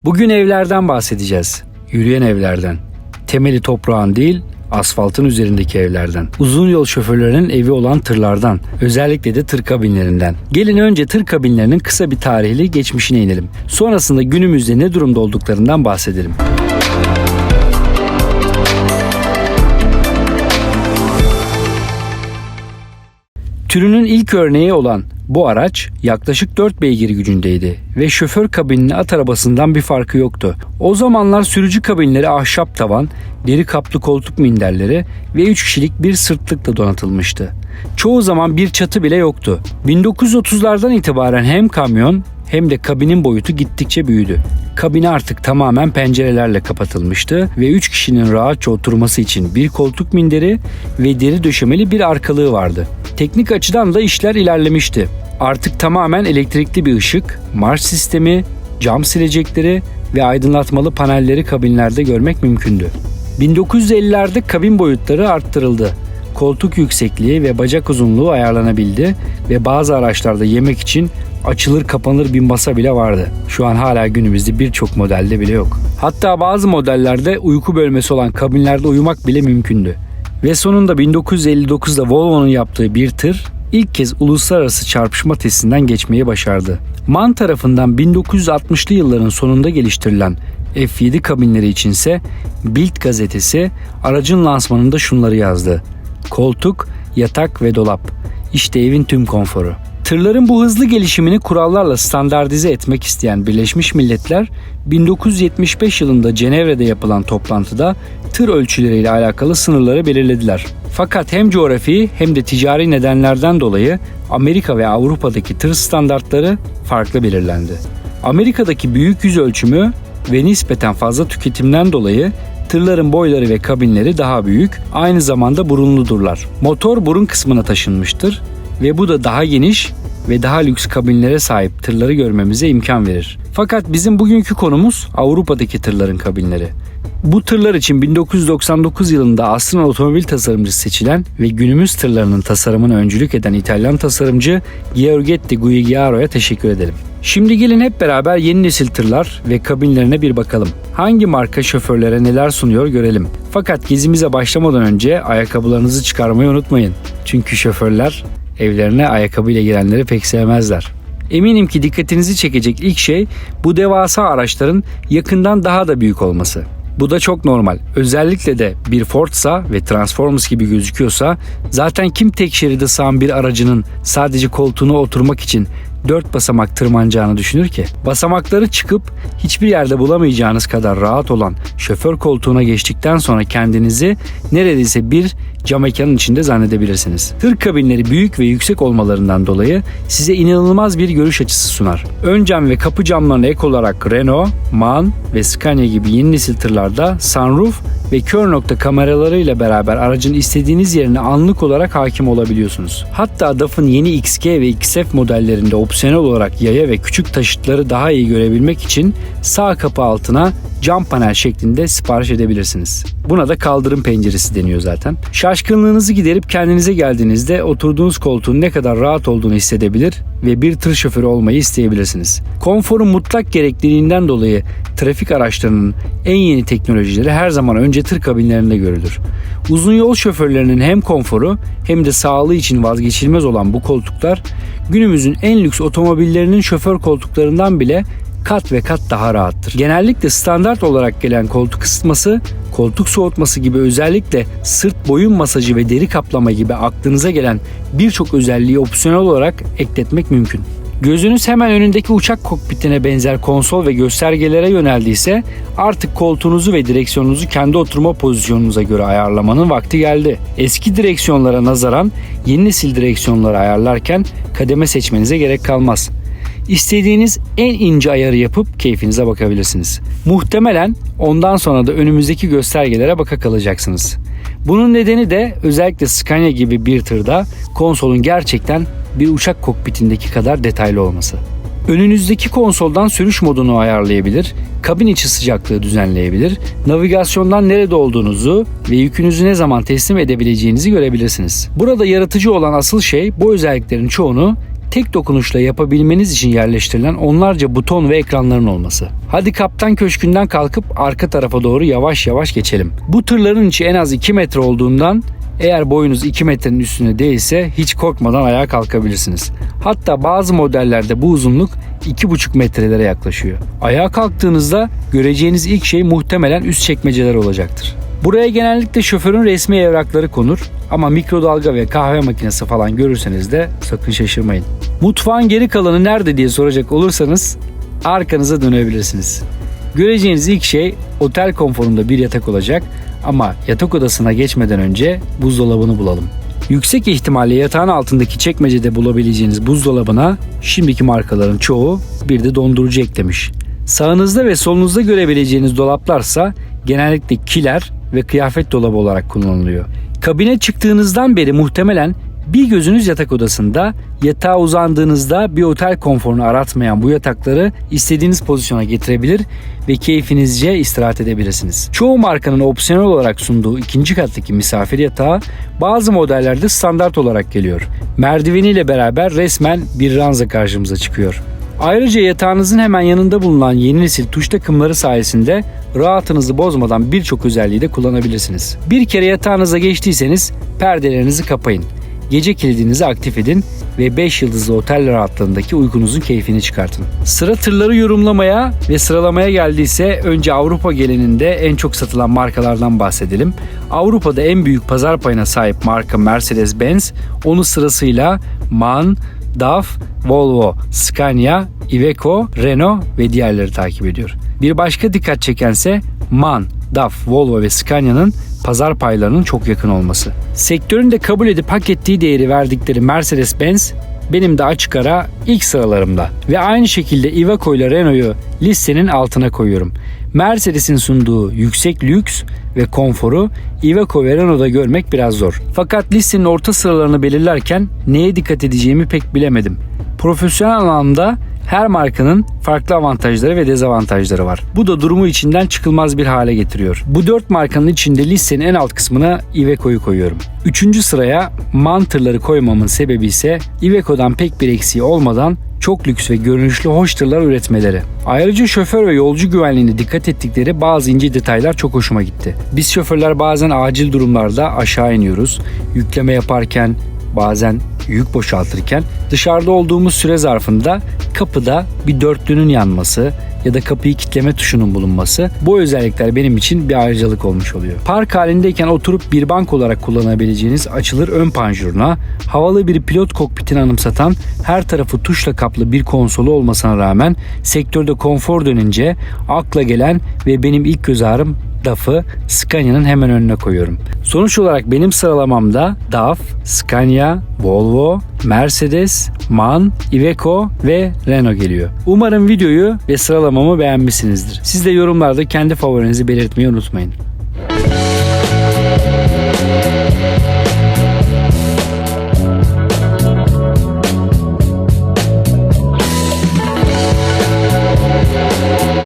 Bugün evlerden bahsedeceğiz. Yürüyen evlerden. Temeli toprağın değil, asfaltın üzerindeki evlerden. Uzun yol şoförlerinin evi olan tırlardan. Özellikle de tır kabinlerinden. Gelin önce tır kabinlerinin kısa bir tarihli geçmişine inelim. Sonrasında günümüzde ne durumda olduklarından bahsedelim. Türünün ilk örneği olan bu araç yaklaşık 4 beygir gücündeydi ve şoför kabininin at arabasından bir farkı yoktu. O zamanlar sürücü kabinleri ahşap tavan, deri kaplı koltuk minderleri ve 3 kişilik bir sırtlıkla donatılmıştı. Çoğu zaman bir çatı bile yoktu. 1930'lardan itibaren hem kamyon hem de kabinin boyutu gittikçe büyüdü. Kabine artık tamamen pencerelerle kapatılmıştı ve 3 kişinin rahatça oturması için bir koltuk minderi ve deri döşemeli bir arkalığı vardı. Teknik açıdan da işler ilerlemişti. Artık tamamen elektrikli bir ışık, marş sistemi, cam silecekleri ve aydınlatmalı panelleri kabinlerde görmek mümkündü. 1950'lerde kabin boyutları arttırıldı. Koltuk yüksekliği ve bacak uzunluğu ayarlanabildi ve bazı araçlarda yemek için açılır kapanır bir masa bile vardı. Şu an hala günümüzde birçok modelde bile yok. Hatta bazı modellerde uyku bölmesi olan kabinlerde uyumak bile mümkündü. Ve sonunda 1959'da Volvo'nun yaptığı bir tır ilk kez uluslararası çarpışma testinden geçmeyi başardı. MAN tarafından 1960'lı yılların sonunda geliştirilen F7 kabinleri içinse Bild gazetesi aracın lansmanında şunları yazdı: koltuk, yatak ve dolap. İşte evin tüm konforu. Tırların bu hızlı gelişimini kurallarla standartize etmek isteyen Birleşmiş Milletler 1975 yılında Cenevre'de yapılan toplantıda tır ölçüleriyle alakalı sınırları belirlediler. Fakat hem coğrafi hem de ticari nedenlerden dolayı Amerika ve Avrupa'daki tır standartları farklı belirlendi. Amerika'daki büyük yüz ölçümü ve nispeten fazla tüketimden dolayı tırların boyları ve kabinleri daha büyük, aynı zamanda burunludurlar. Motor burun kısmına taşınmıştır ve bu da daha geniş ve daha lüks kabinlere sahip tırları görmemize imkan verir. Fakat bizim bugünkü konumuz Avrupa'daki tırların kabinleri. Bu tırlar için 1999 yılında asrın otomobil tasarımcısı seçilen ve günümüz tırlarının tasarımına öncülük eden İtalyan tasarımcı Giorgetto Giugiaro'ya teşekkür edelim. Şimdi gelin hep beraber yeni nesil tırlar ve kabinlerine bir bakalım. Hangi marka şoförlere neler sunuyor görelim. Fakat gezimize başlamadan önce ayakkabılarınızı çıkarmayı unutmayın. Çünkü şoförler evlerine ayakkabıyla girenleri pek sevmezler. Eminim ki dikkatinizi çekecek ilk şey bu devasa araçların yakından daha da büyük olması. Bu da çok normal. Özellikle de bir Ford'sa ve Transformers gibi gözüküyorsa zaten kim tek şeride sığan bir aracının sadece koltuğuna oturmak için 4 basamak tırmanacağını düşünür ki? Basamakları çıkıp hiçbir yerde bulamayacağınız kadar rahat olan şoför koltuğuna geçtikten sonra kendinizi neredeyse bir cam mekanın içinde zannedebilirsiniz. Tır kabinleri büyük ve yüksek olmalarından dolayı size inanılmaz bir görüş açısı sunar. Ön cam ve kapı camlarına ek olarak Renault, MAN ve Scania gibi yeni nesil tırlarda sunroof ve kör nokta kameralarıyla beraber aracın istediğiniz yerine anlık olarak hakim olabiliyorsunuz. Hatta DAF'ın yeni XG ve XF modellerinde opsiyonel olarak yaya ve küçük taşıtları daha iyi görebilmek için sağ kapı altına cam panel şeklinde sipariş edebilirsiniz. Buna da kaldırım penceresi deniyor zaten. Şaşkınlığınızı giderip kendinize geldiğinizde oturduğunuz koltuğun ne kadar rahat olduğunu hissedebilir ve bir tır şoförü olmayı isteyebilirsiniz. Konforun mutlak gerekliliğinden dolayı trafik araçlarının en yeni teknolojileri her zaman önce tır kabinlerinde görülür. Uzun yol şoförlerinin hem konforu hem de sağlığı için vazgeçilmez olan bu koltuklar günümüzün en lüks otomobillerinin şoför koltuklarından bile kat ve kat daha rahattır. Genellikle standart olarak gelen koltuk ısıtması, koltuk soğutması gibi özellikle sırt boyun masajı ve deri kaplama gibi aklınıza gelen birçok özelliği opsiyonel olarak ekletmek mümkün. Gözünüz hemen önündeki uçak kokpitine benzer konsol ve göstergelere yöneldiyse artık koltuğunuzu ve direksiyonunuzu kendi oturma pozisyonunuza göre ayarlamanın vakti geldi. Eski direksiyonlara nazaran yeni nesil direksiyonları ayarlarken kademe seçmenize gerek kalmaz. İstediğiniz en ince ayarı yapıp keyfinize bakabilirsiniz. Muhtemelen ondan sonra da önümüzdeki göstergelere baka kalacaksınız. Bunun nedeni de özellikle Scania gibi bir tırda konsolun gerçekten bir uçak kokpitindeki kadar detaylı olması. Önünüzdeki konsoldan sürüş modunu ayarlayabilir, kabin içi sıcaklığı düzenleyebilir, navigasyondan nerede olduğunuzu ve yükünüzü ne zaman teslim edebileceğinizi görebilirsiniz. Burada yaratıcı olan asıl şey bu özelliklerin çoğunu tek dokunuşla yapabilmeniz için yerleştirilen onlarca buton ve ekranların olması. Hadi Kaptan Köşkü'nden kalkıp arka tarafa doğru yavaş yavaş geçelim. Bu tırların içi en az 2 metre olduğundan eğer boyunuz 2 metrenin üstüne değilse hiç korkmadan ayağa kalkabilirsiniz. Hatta bazı modellerde bu uzunluk 2,5 metrelere yaklaşıyor. Ayağa kalktığınızda göreceğiniz ilk şey muhtemelen üst çekmeceler olacaktır. Buraya genellikle şoförün resmi evrakları konur ama mikrodalga ve kahve makinesi falan görürseniz de sakın şaşırmayın. Mutfağın geri kalanı nerede diye soracak olursanız arkanıza dönebilirsiniz. Göreceğiniz ilk şey otel konforunda bir yatak olacak ama yatak odasına geçmeden önce buzdolabını bulalım. Yüksek ihtimalle yatağın altındaki çekmecede bulabileceğiniz buzdolabına şimdiki markaların çoğu bir de dondurucu eklemiş. Sağınızda ve solunuzda görebileceğiniz dolaplarsa genellikle kiler ve kıyafet dolabı olarak kullanılıyor. Kabine çıktığınızdan beri muhtemelen bir gözünüz yatak odasında, yatağa uzandığınızda bir otel konforunu aratmayan bu yatakları istediğiniz pozisyona getirebilir ve keyfinizce istirahat edebilirsiniz. Çoğu markanın opsiyonel olarak sunduğu ikinci kattaki misafir yatağı bazı modellerde standart olarak geliyor. Merdiveniyle beraber resmen bir ranza karşımıza çıkıyor. Ayrıca yatağınızın hemen yanında bulunan yeni nesil tuş takımları sayesinde rahatınızı bozmadan birçok özelliği de kullanabilirsiniz. Bir kere yatağınıza geçtiyseniz perdelerinizi kapayın. Gece kilidinizi aktif edin ve 5 yıldızlı otel rahatlığındaki uykunuzun keyfini çıkartın. Sıra tırları yorumlamaya ve sıralamaya geldiyse önce Avrupa genelinde en çok satılan markalardan bahsedelim. Avrupa'da en büyük pazar payına sahip marka Mercedes-Benz, onu sırasıyla MAN, DAF, Volvo, Scania, Iveco, Renault ve diğerleri takip ediyor. Bir başka dikkat çekense MAN, DAF, Volvo ve Scania'nın pazar paylarının çok yakın olması. Sektörün de kabul edip hak ettiği değeri verdikleri Mercedes-Benz benim de açık ara ilk sıralarımda. Ve aynı şekilde Iveco ile Renault'u listenin altına koyuyorum. Mercedes'in sunduğu yüksek lüks ve konforu Iveco ve Renault'da görmek biraz zor. Fakat listenin orta sıralarını belirlerken neye dikkat edeceğimi pek bilemedim. Profesyonel anlamda her markanın farklı avantajları ve dezavantajları var. Bu da durumu içinden çıkılmaz bir hale getiriyor. Bu 4 markanın içinde listenin en alt kısmına Iveco'yu koyuyorum. 3. sıraya MAN tırları koymamın sebebi ise Iveco'dan pek bir eksiği olmadan çok lüks ve görünüşlü hoş tırlar üretmeleri. Ayrıca şoför ve yolcu güvenliğine dikkat ettikleri bazı ince detaylar çok hoşuma gitti. Biz şoförler bazen acil durumlarda aşağı iniyoruz. Yükleme yaparken, bazen yük boşaltırken dışarıda olduğumuz süre zarfında kapıda bir dörtlünün yanması ya da kapıyı kilitleme tuşunun bulunması, bu özellikler benim için bir ayrıcalık olmuş oluyor. Park halindeyken oturup bir bank olarak kullanabileceğiniz açılır ön panjuruna, havalı bir pilot kokpitini anımsatan her tarafı tuşla kaplı bir konsolu olmasına rağmen sektörde konfor dönünce akla gelen ve benim ilk göz ağrım DAF'ı Scania'nın hemen önüne koyuyorum. Sonuç olarak benim sıralamamda DAF, Scania, Volvo, Mercedes, MAN, Iveco ve Renault geliyor. Umarım videoyu ve sıralamamı beğenmişsinizdir. Siz de yorumlarda kendi favorinizi belirtmeyi unutmayın.